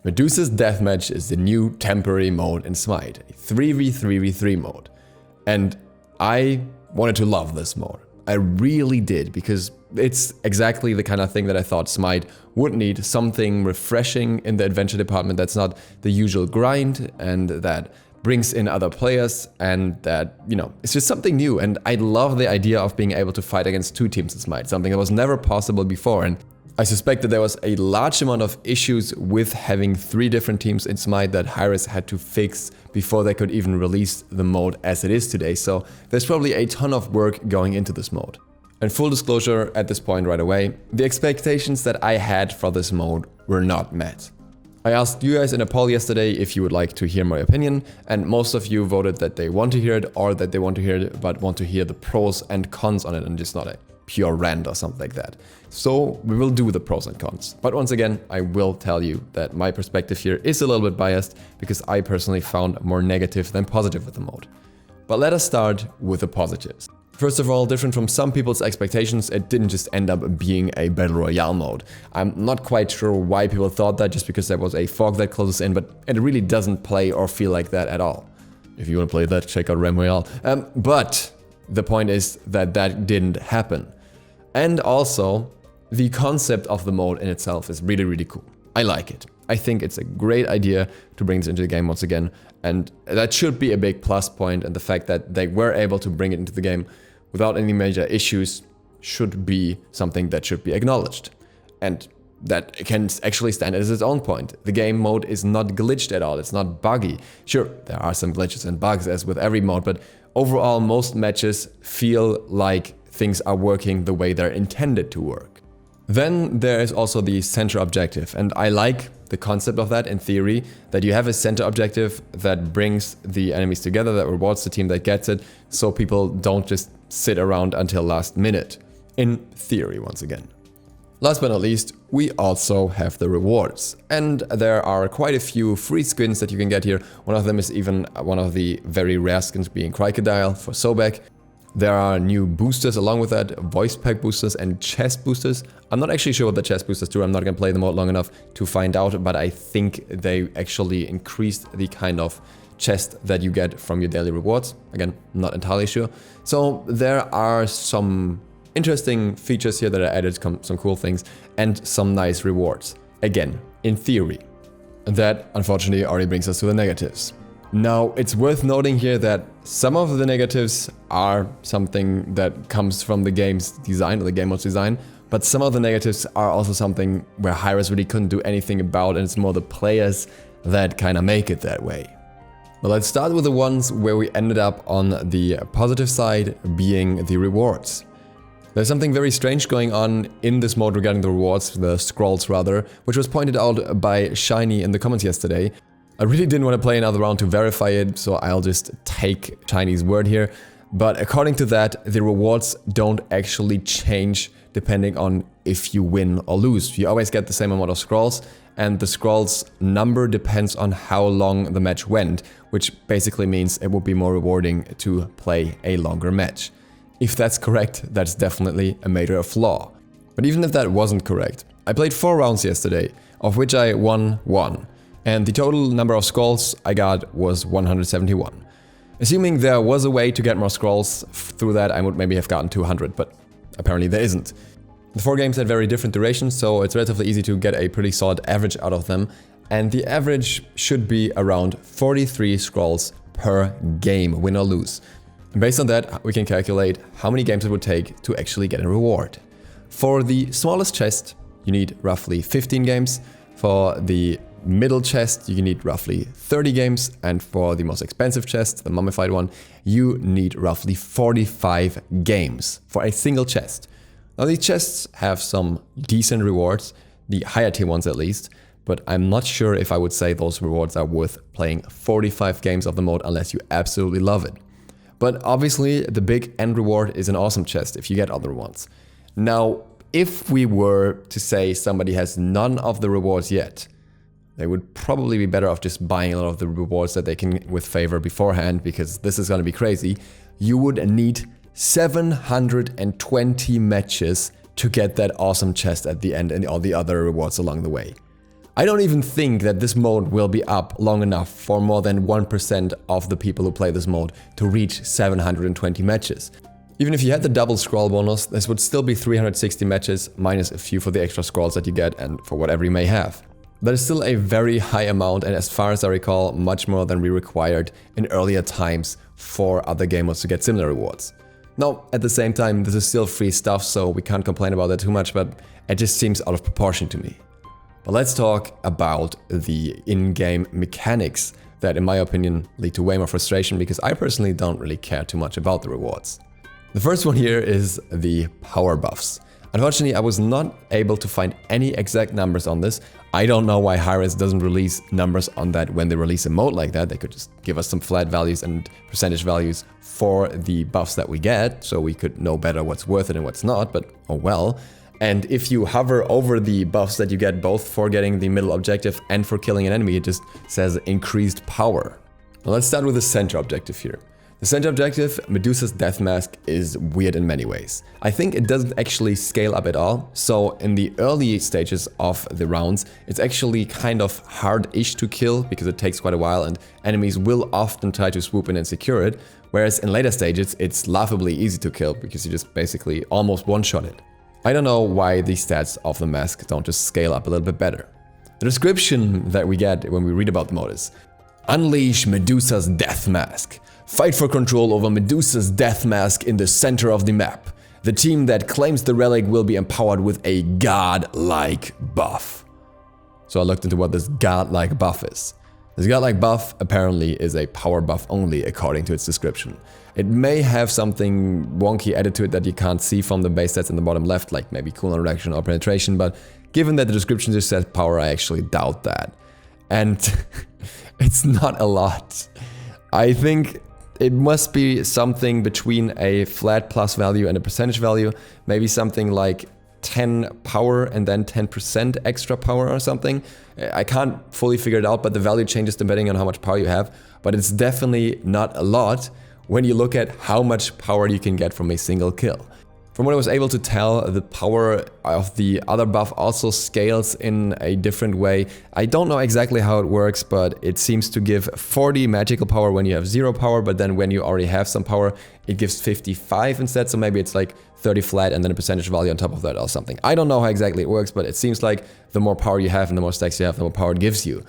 Medusa's Deathmatch is the new temporary mode in SMITE, a 3v3v3 mode. And I wanted to love this mode. I really did, because it's exactly the kind of thing that I thought SMITE would need. Something refreshing in the adventure department that's not the usual grind, and that brings in other players, and that, you know, it's just something new. And I love the idea of being able to fight against two teams in SMITE, something that was never possible before. And I suspect that there was a large amount of issues with having 3 different teams in SMITE that Hi-Rez had to fix before they could even release the mode as it is today. So there's probably a ton of work going into this mode. And full disclosure at this point right away, the expectations that I had for this mode were not met. I asked you guys in a poll yesterday if you would like to hear my opinion, and most of you voted that they want to hear it, or that they want to hear it but want to hear the pros and cons on it, and just not a pure rant or something like that. So we will do the pros and cons. But once again, I will tell you that my perspective here is a little bit biased, because I personally found more negative than positive with the mode. But let us start with the positives. First of all, different from some people's expectations, it didn't just end up being a Battle Royale mode. I'm not quite sure why people thought that, just because there was a fog that closes in, but it really doesn't play or feel like that at all. If you want to play that, check out Ram Royale. But the point is that that didn't happen. And also, the concept of the mode in itself is really, really cool. I like it. I think it's a great idea to bring this into the game once again, and that should be a big plus point, and the fact that they were able to bring it into the game without any major issues should be something that should be acknowledged. And that can actually stand as its own point. The game mode is not glitched at all, it's not buggy. Sure, there are some glitches and bugs as with every mode, but overall most matches feel like things are working the way they're intended to work. Then there is also the center objective, and I like the concept of that in theory, that you have a center objective that brings the enemies together, that rewards the team that gets it, so people don't just sit around until last minute. In theory, once again. Last but not least, we also have the rewards. And there are quite a few free skins that you can get here. One of them is even one of the very rare skins, being Crocodile for Sobek. There are new boosters along with that, voice pack boosters and chest boosters. I'm not actually sure what the chest boosters do, I'm not gonna play the mode long enough to find out, but I think they actually increased the kind of chest that you get from your daily rewards. Again, not entirely sure. So there are some interesting features here that are added, some cool things, and some nice rewards. Again, in theory. That unfortunately already brings us to the negatives. Now, it's worth noting here that some of the negatives are something that comes from the game's design, or the game mode's design, but some of the negatives are also something where Hi-Rez really couldn't do anything about, and it's more the players that kind of make it that way. But let's start with the ones where we ended up on the positive side, being the rewards. There's something very strange going on in this mode regarding the rewards, the scrolls rather, which was pointed out by Shiny in the comments yesterday. I really didn't want to play another round to verify it, so I'll just take Shiny's word here. But according to that, the rewards don't actually change depending on if you win or lose. You always get the same amount of scrolls, and the scrolls number depends on how long the match went, which basically means it will be more rewarding to play a longer match. If that's correct, that's definitely a major flaw. But even if that wasn't correct, I played 4 rounds yesterday, of which I won 1. And the total number of scrolls I got was 171. Assuming there was a way to get more scrolls through that, I would maybe have gotten 200, but apparently there isn't. The 4 games had very different durations, so it's relatively easy to get a pretty solid average out of them. And the average should be around 43 scrolls per game, win or lose. And based on that, we can calculate how many games it would take to actually get a reward. For the smallest chest, you need roughly 15 games. For the middle chest, you need roughly 30 games, and for the most expensive chest, the mummified one, you need roughly 45 games for a single chest. Now these chests have some decent rewards, the higher tier ones at least, but I'm not sure if I would say those rewards are worth playing 45 games of the mode unless you absolutely love it. But obviously the big end reward is an awesome chest if you get other ones. Now, if we were to say somebody has none of the rewards yet, they would probably be better off just buying a lot of the rewards that they can with favor beforehand, because this is going to be crazy. You would need 720 matches to get that awesome chest at the end and all the other rewards along the way. I don't even think that this mode will be up long enough for more than 1% of the people who play this mode to reach 720 matches. Even if you had the double scroll bonus, this would still be 360 matches, minus a few for the extra scrolls that you get and for whatever you may have. That is still a very high amount, and as far as I recall, much more than we required in earlier times for other game modes to get similar rewards. Now, at the same time, this is still free stuff, so we can't complain about that too much, but it just seems out of proportion to me. But let's talk about the in-game mechanics that, in my opinion, lead to way more frustration because I personally don't really care too much about the rewards. The first one here is the power buffs. Unfortunately, I was not able to find any exact numbers on this. I don't know why Hi-Rez doesn't release numbers on that when they release a mode like that. They could just give us some flat values and percentage values for the buffs that we get, so we could know better what's worth it and what's not, but oh well. And if you hover over the buffs that you get both for getting the middle objective and for killing an enemy, it just says increased power. Now let's start with the center objective here. The center objective, Medusa's death mask, is weird in many ways. I think it doesn't actually scale up at all, so in the early stages of the rounds, it's actually kind of hard-ish to kill because it takes quite a while and enemies will often try to swoop in and secure it, whereas in later stages, it's laughably easy to kill because you just basically almost one-shot it. I don't know why the stats of the mask don't just scale up a little bit better. The description that we get when we read about the mode is: Unleash Medusa's death mask. Fight for control over Medusa's death mask in the center of the map. The team that claims the relic will be empowered with a godlike buff. So I looked into what this godlike buff is. This godlike buff apparently is a power buff only according to its description. It may have something wonky added to it that you can't see from the base stats in the bottom left, like maybe cooldown reduction or penetration, but given that the description just says power, I actually doubt that. And it's not a lot. I think it must be something between a flat plus value and a percentage value, maybe something like 10 power and then 10% extra power or something. I can't fully figure it out, but the value changes depending on how much power you have, but it's definitely not a lot when you look at how much power you can get from a single kill. From what I was able to tell, the power of the other buff also scales in a different way. I don't know exactly how it works, but it seems to give 40 magical power when you have 0 power, but then when you already have some power, it gives 55 instead, so maybe it's like 30 flat and then a percentage value on top of that or something. I don't know how exactly it works, but it seems like the more power you have and the more stacks you have, the more power it gives you.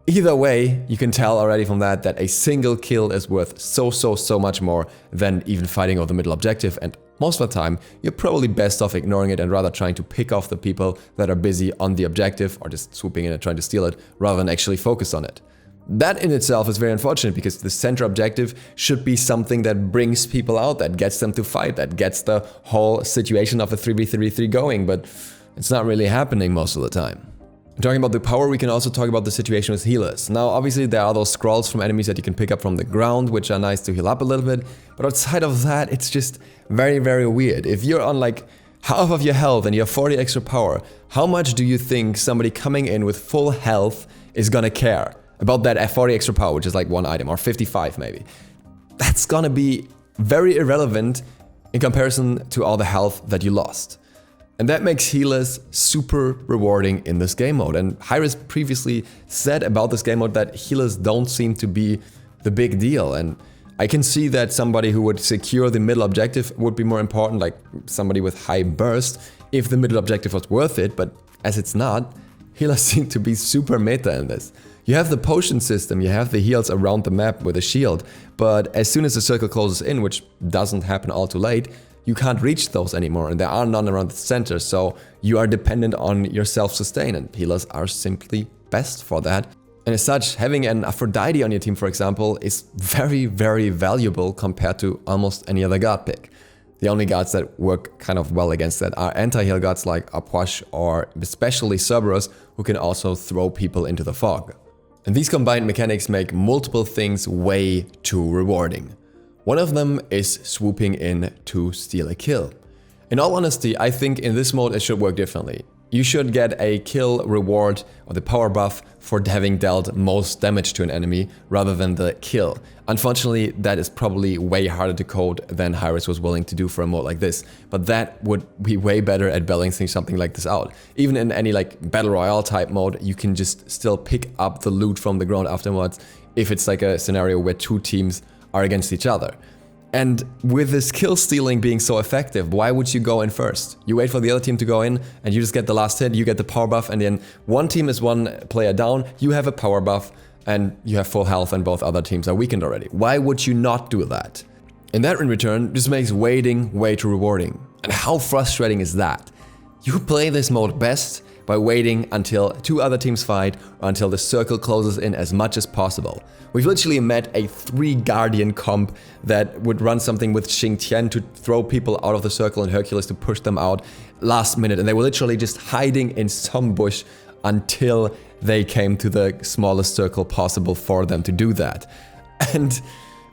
Either way, you can tell already from that a single kill is worth so much more than even fighting over the middle objective, and most of the time, you're probably best off ignoring it and rather trying to pick off the people that are busy on the objective or just swooping in and trying to steal it rather than actually focus on it. That in itself is very unfortunate because the center objective should be something that brings people out, that gets them to fight, that gets the whole situation of a 3v3v3 going, but it's not really happening most of the time. Talking about the power, we can also talk about the situation with healers. Now, obviously, there are those scrolls from enemies that you can pick up from the ground, which are nice to heal up a little bit. But outside of that, it's just very weird. If you're on like half of your health and you have 40 extra power, how much do you think somebody coming in with full health is gonna care about that 40 extra power, which is like one item, or 55 maybe? That's gonna be very irrelevant in comparison to all the health that you lost. And that makes healers super rewarding in this game mode. And Hi-Rez previously said about this game mode that healers don't seem to be the big deal. And I can see that somebody who would secure the middle objective would be more important, like somebody with high burst, if the middle objective was worth it. But as it's not, healers seem to be super meta in this. You have the potion system, you have the heals around the map with a shield, but as soon as the circle closes in, which doesn't happen all too late, you can't reach those anymore, and there are none around the center, so you are dependent on your self-sustain, and healers are simply best for that. And as such, having an Aphrodite on your team, for example, is very valuable compared to almost any other god pick. The only gods that work kind of well against that are anti-heal gods like Aquatic or especially Cerberus, who can also throw people into the fog. And these combined mechanics make multiple things way too rewarding. One of them is swooping in to steal a kill. In all honesty, I think in this mode it should work differently. you should get a kill reward or the power buff for having dealt most damage to an enemy rather than the kill. Unfortunately, that is probably way harder to code than Hi-Rez was willing to do for a mode like this, but that would be way better at balancing something like this out. Even in any like battle royale type mode, you can just still pick up the loot from the ground afterwards if it's like a scenario where two teams are against each other. And with this kill stealing being so effective, why would you go in first? You wait for the other team to go in and you just get the last hit, you get the power buff, and then one team is one player down, you have a power buff and you have full health and both other teams are weakened already. Why would you not do that? And that in return just makes waiting way too rewarding. And how frustrating is that? You play this mode best by waiting until two other teams fight or until the circle closes in as much as possible. We've literally met a 3 Guardian comp that would run something with Xing Tian to throw people out of the circle and Hercules to push them out last minute, and they were literally just hiding in some bush until they came to the smallest circle possible for them to do that. And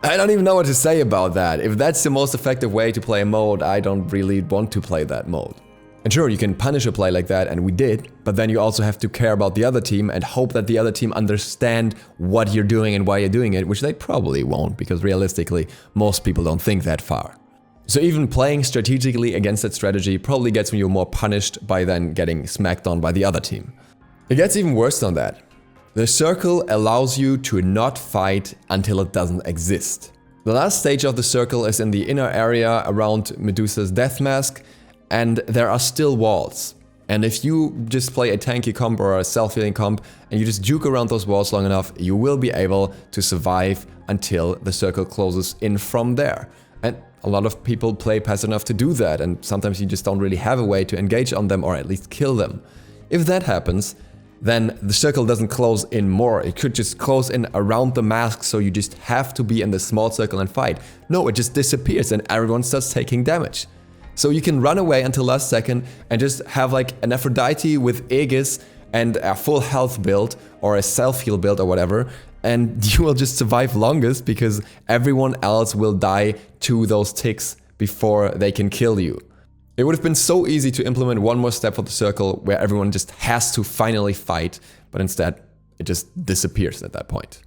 I don't even know what to say about that. If that's the most effective way to play a mode, I don't really want to play that mode. And sure, you can punish a play like that, and we did, but then you also have to care about the other team and hope that the other team understand what you're doing and why you're doing it, which they probably won't, because realistically, most people don't think that far. So even playing strategically against that strategy probably gets you more punished by then getting smacked on by the other team. It gets even worse than that. The circle allows you to not fight until it doesn't exist. The last stage of the circle is in the inner area around Medusa's death mask, and there are still walls. And if you just play a tanky comp or a self-healing comp and you just juke around those walls long enough, you will be able to survive until the circle closes in from there. And a lot of people play passive enough to do that, and sometimes you just don't really have a way to engage on them or at least kill them. If that happens, then the circle doesn't close in more. It could just close in around the mask, so you just have to be in the small circle and fight. No, it just disappears and everyone starts taking damage. So you can run away until last second and just have like an Aphrodite with Aegis and a full health build or a self-heal build or whatever, and you will just survive longest because everyone else will die to those ticks before they can kill you. It would have been so easy to implement one more step for the circle where everyone just has to finally fight, but instead it just disappears at that point.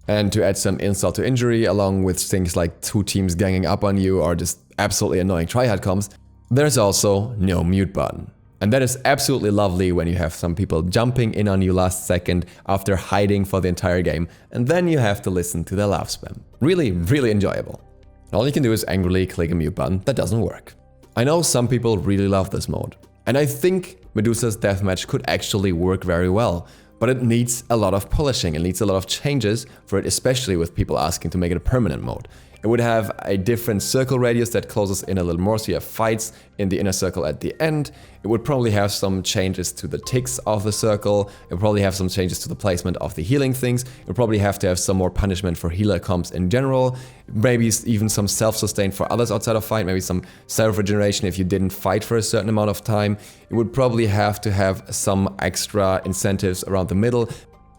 And to add some insult to injury, along with things like two teams ganging up on you or just absolutely annoying tryhard comps, there's also no mute button. And that is absolutely lovely when you have some people jumping in on you last second after hiding for the entire game, and then you have to listen to their laugh spam. Really, really enjoyable. And all you can do is angrily click a mute button. That doesn't work. I know some people really love this mode, and I think Medusa's Deathmatch could actually work very well. But it needs a lot of polishing, it needs a lot of changes for it, especially with people asking to make it a permanent mode. It would have a different circle radius that closes in a little more, so you have fights in the inner circle at the end. It would probably have some changes to the ticks of the circle. It would probably have some changes to the placement of the healing things. It would probably have to have some more punishment for healer comps in general. Maybe even some self-sustain for others outside of fight. Maybe some self-regeneration if you didn't fight for a certain amount of time. It would probably have to have some extra incentives around the middle.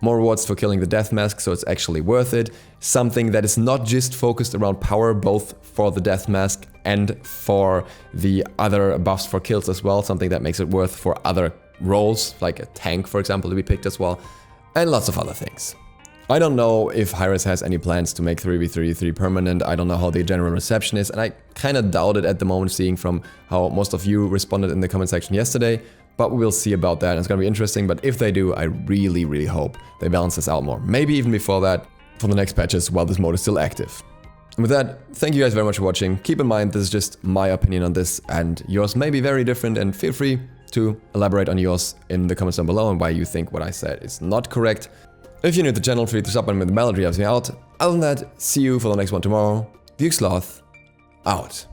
More rewards for killing the death mask, so it's actually worth it. Something that is not just focused around power, both for the death mask and for the other buffs for kills as well. Something that makes it worth for other roles, like a tank, for example, to be picked as well. And lots of other things. I don't know if Hi-Rez has any plans to make 3v3v3 permanent. I don't know how the general reception is, and I kind of doubt it at the moment, seeing from how most of you responded in the comment section yesterday. But we'll see about that. It's gonna be interesting, but if they do, I really, really hope they balance this out more. Maybe even before that, for the next patches, while this mode is still active. And with that, thank you guys very much for watching. Keep in mind, this is just my opinion on this, and yours may be very different, and feel free to elaborate on yours in the comments down below and why you think what I said is not correct. If you're new to the channel, feel free to sub button with the bell, it helps me out. Other than that, see you for the next one tomorrow. DukeSloth, out.